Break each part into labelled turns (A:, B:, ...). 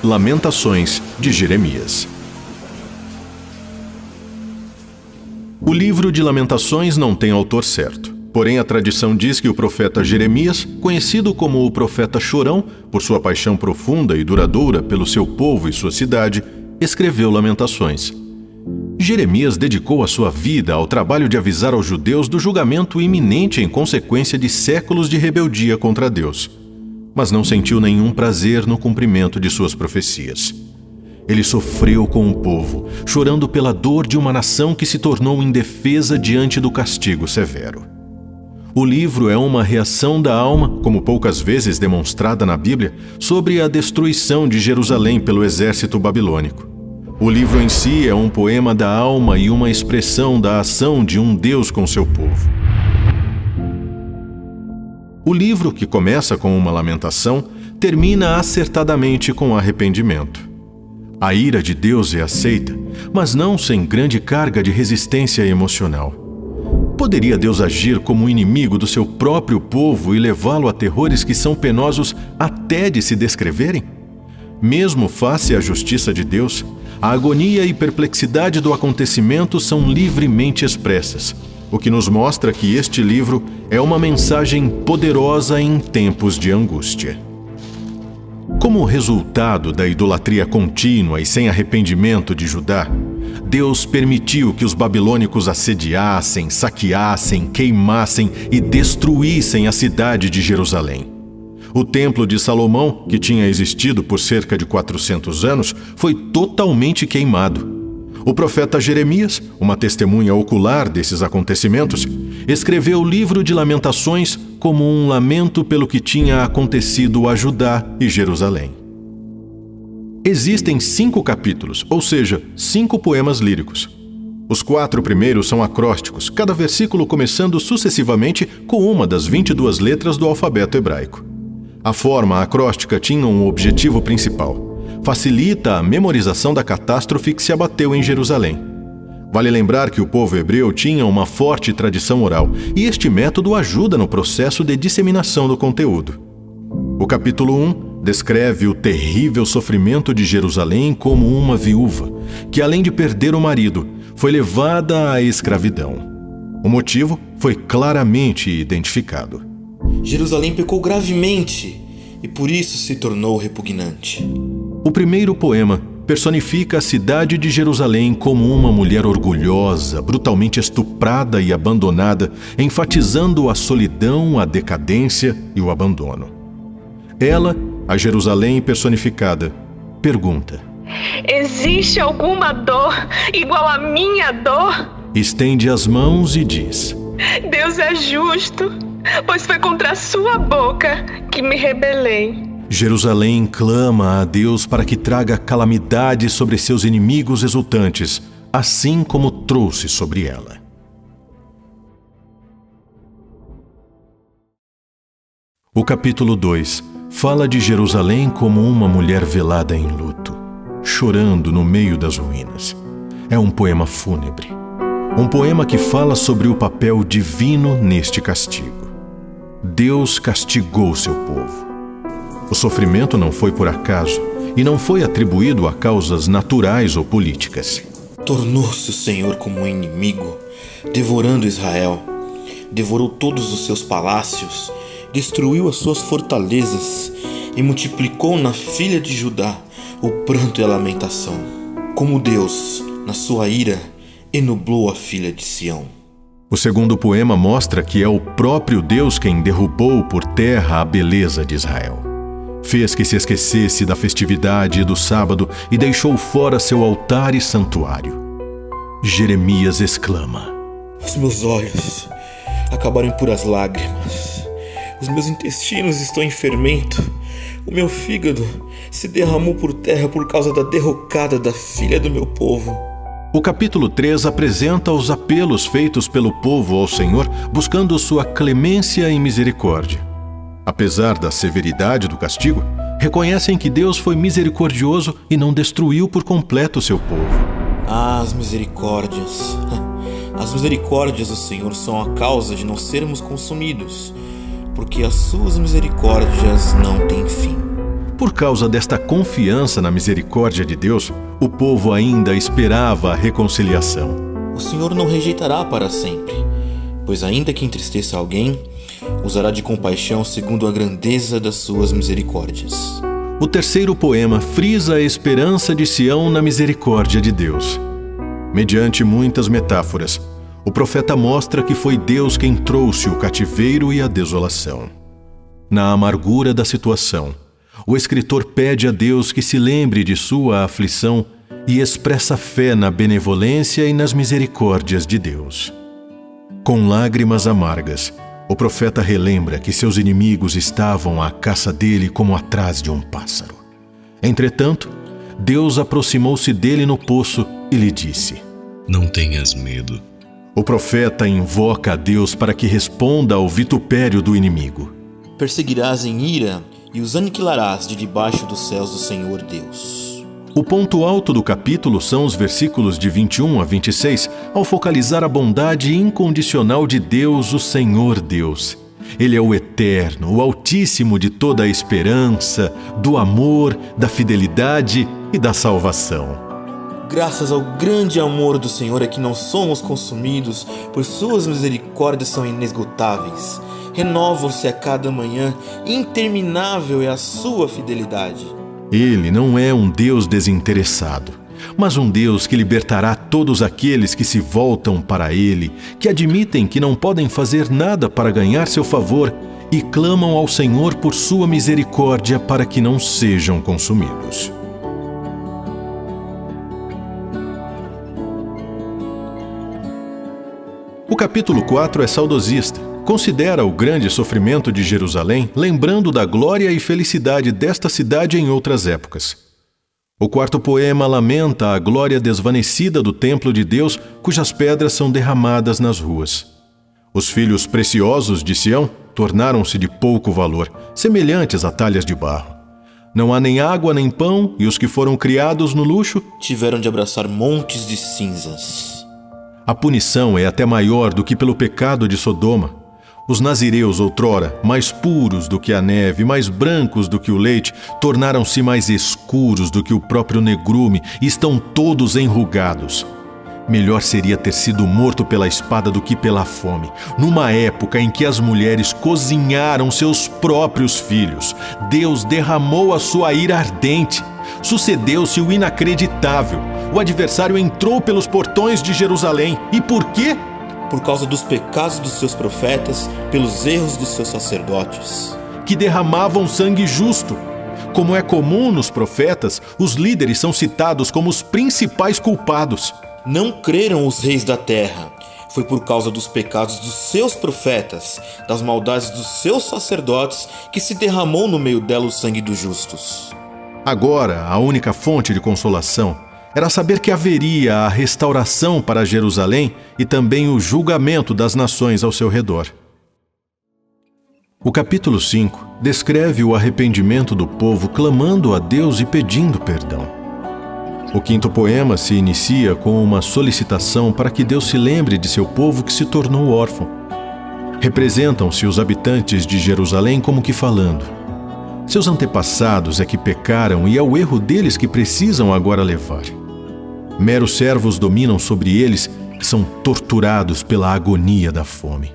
A: Lamentações de Jeremias. O livro de Lamentações não tem autor certo. Porém, a tradição diz que o profeta Jeremias, conhecido como o profeta chorão, por sua paixão profunda e duradoura pelo seu povo e sua cidade, escreveu Lamentações. Jeremias dedicou a sua vida ao trabalho de avisar aos judeus do julgamento iminente em consequência de séculos de rebeldia contra Deus, mas não sentiu nenhum prazer no cumprimento de suas profecias. Ele sofreu com o povo, chorando pela dor de uma nação que se tornou indefesa diante do castigo severo. O livro é uma reação da alma, como poucas vezes demonstrada na Bíblia, sobre a destruição de Jerusalém pelo exército babilônico. O livro em si é um poema da alma e uma expressão da ação de um Deus com seu povo. O livro, que começa com uma lamentação, termina acertadamente com arrependimento. A ira de Deus é aceita, mas não sem grande carga de resistência emocional. Poderia Deus agir como inimigo do seu próprio povo e levá-lo a terrores que são penosos até de se descreverem? Mesmo face à justiça de Deus, a agonia e perplexidade do acontecimento são livremente expressas, o que nos mostra que este livro é uma mensagem poderosa em tempos de angústia. Como resultado da idolatria contínua e sem arrependimento de Judá, Deus permitiu que os babilônicos assediassem, saqueassem, queimassem e destruíssem a cidade de Jerusalém. O Templo de Salomão, que tinha existido por cerca de 400 anos, foi totalmente queimado. O profeta Jeremias, uma testemunha ocular desses acontecimentos, escreveu o livro de Lamentações como um lamento pelo que tinha acontecido a Judá e Jerusalém. Existem 5 capítulos, ou seja, 5 poemas líricos. Os 4 primeiros são acrósticos, cada versículo começando sucessivamente com uma das 22 letras do alfabeto hebraico. A forma acróstica tinha um objetivo principal: facilita a memorização da catástrofe que se abateu em Jerusalém. Vale lembrar que o povo hebreu tinha uma forte tradição oral, e este método ajuda no processo de disseminação do conteúdo. O capítulo 1 descreve o terrível sofrimento de Jerusalém como uma viúva, que além de perder o marido, foi levada à escravidão. O motivo foi claramente identificado.
B: Jerusalém pecou gravemente e por isso se tornou repugnante.
A: O primeiro poema personifica a cidade de Jerusalém como uma mulher orgulhosa, brutalmente estuprada e abandonada, enfatizando a solidão, a decadência e o abandono. Ela, a Jerusalém personificada, pergunta:
C: existe alguma dor igual à minha dor?
A: Estende as mãos e diz:
C: Deus é justo, pois foi contra a sua boca que me rebelei.
A: Jerusalém clama a Deus para que traga calamidade sobre seus inimigos exultantes, assim como trouxe sobre ela. O capítulo 2 fala de Jerusalém como uma mulher velada em luto, chorando no meio das ruínas. É um poema fúnebre. Um poema que fala sobre o papel divino neste castigo. Deus castigou seu povo. O sofrimento não foi por acaso e não foi atribuído a causas naturais ou políticas.
B: Tornou-se o Senhor como um inimigo, devorando Israel. Devorou todos os seus palácios, destruiu as suas fortalezas e multiplicou na filha de Judá o pranto e a lamentação. Como Deus, na sua ira, enublou a filha de Sião.
A: O segundo poema mostra que é o próprio Deus quem derrubou por terra a beleza de Israel. Fez que se esquecesse da festividade e do sábado e deixou fora seu altar e santuário. Jeremias exclama:
B: os meus olhos acabaram em puras lágrimas. Os meus intestinos estão em fermento. O meu fígado se derramou por terra por causa da derrocada da filha do meu povo.
A: O capítulo 3 apresenta os apelos feitos pelo povo ao Senhor, buscando sua clemência e misericórdia. Apesar da severidade do castigo, reconhecem que Deus foi misericordioso e não destruiu por completo seu povo.
B: Ah, as misericórdias! As misericórdias do Senhor são a causa de não sermos consumidos, porque as suas misericórdias não têm fim.
A: Por causa desta confiança na misericórdia de Deus, o povo ainda esperava a reconciliação.
B: O Senhor não rejeitará para sempre, pois ainda que entristeça alguém, usará de compaixão segundo a grandeza das suas misericórdias.
A: O terceiro poema frisa a esperança de Sião na misericórdia de Deus. Mediante muitas metáforas, o profeta mostra que foi Deus quem trouxe o cativeiro e a desolação. Na amargura da situação, o escritor pede a Deus que se lembre de sua aflição e expressa fé na benevolência e nas misericórdias de Deus. Com lágrimas amargas, o profeta relembra que seus inimigos estavam à caça dele como atrás de um pássaro. Entretanto, Deus aproximou-se dele no poço e lhe disse:
D: Não tenhas medo.
A: O profeta invoca a Deus para que responda ao vitupério do inimigo.
B: Perseguirás em ira e os aniquilarás de debaixo dos céus do Senhor Deus.
A: O ponto alto do capítulo são os versículos de 21 a 26, ao focalizar a bondade incondicional de Deus, o Senhor Deus. Ele é o eterno, o altíssimo de toda a esperança, do amor, da fidelidade e da salvação.
B: Graças ao grande amor do Senhor é que não somos consumidos, pois suas misericórdias são inesgotáveis. Renovam-se a cada manhã, interminável é a sua fidelidade.
A: Ele não é um Deus desinteressado, mas um Deus que libertará todos aqueles que se voltam para Ele, que admitem que não podem fazer nada para ganhar seu favor e clamam ao Senhor por sua misericórdia para que não sejam consumidos. O capítulo 4 é saudosista. Considera o grande sofrimento de Jerusalém, lembrando da glória e felicidade desta cidade em outras épocas. O quarto poema lamenta a glória desvanecida do templo de Deus, cujas pedras são derramadas nas ruas. Os filhos preciosos de Sião tornaram-se de pouco valor, semelhantes a talhas de barro. Não há nem água nem pão, e os que foram criados no luxo
B: tiveram de abraçar montes de cinzas.
A: A punição é até maior do que pelo pecado de Sodoma. Os nazireus, outrora, mais puros do que a neve, mais brancos do que o leite, tornaram-se mais escuros do que o próprio negrume e estão todos enrugados. Melhor seria ter sido morto pela espada do que pela fome, numa época em que as mulheres cozinharam seus próprios filhos. Deus derramou a sua ira ardente. Sucedeu-se o inacreditável. O adversário entrou pelos portões de Jerusalém. E por quê?
B: Por causa dos pecados dos seus profetas, pelos erros dos seus sacerdotes,
A: que derramavam sangue justo. Como é comum nos profetas, os líderes são citados como os principais culpados.
B: Não creram os reis da terra. Foi por causa dos pecados dos seus profetas, das maldades dos seus sacerdotes, que se derramou no meio dela o sangue dos justos.
A: Agora, a única fonte de consolação era saber que haveria a restauração para Jerusalém e também o julgamento das nações ao seu redor. O capítulo 5 descreve o arrependimento do povo clamando a Deus e pedindo perdão. O quinto poema se inicia com uma solicitação para que Deus se lembre de seu povo que se tornou órfão. Representam-se os habitantes de Jerusalém como que falando: seus antepassados é que pecaram e é o erro deles que precisam agora levar. Meros servos dominam sobre eles, que são torturados pela agonia da fome.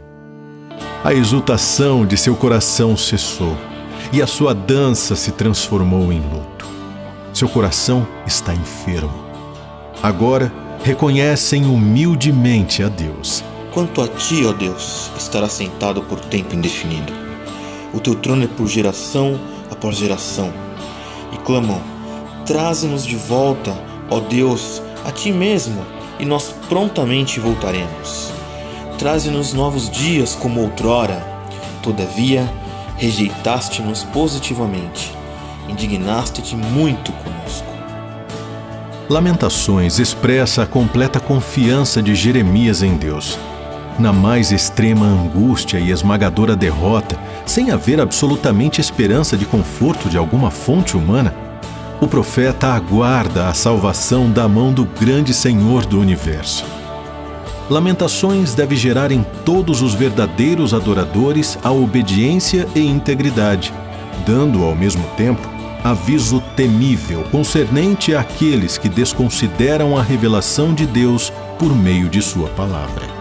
A: A exultação de seu coração cessou, e a sua dança se transformou em luto. Seu coração está enfermo. Agora reconhecem humildemente a Deus.
B: Quanto a ti, ó Deus, estarás sentado por tempo indefinido. O teu trono é por geração após geração. E clamam: traze-nos de volta, ó Deus, a ti mesmo, e nós prontamente voltaremos. Traze-nos novos dias como outrora. Todavia, rejeitaste-nos positivamente. Indignaste-te muito conosco.
A: Lamentações expressa a completa confiança de Jeremias em Deus. Na mais extrema angústia e esmagadora derrota, sem haver absolutamente esperança de conforto de alguma fonte humana, o profeta aguarda a salvação da mão do grande Senhor do universo. Lamentações deve gerar em todos os verdadeiros adoradores a obediência e integridade, dando ao mesmo tempo aviso temível concernente àqueles que desconsideram a revelação de Deus por meio de sua palavra.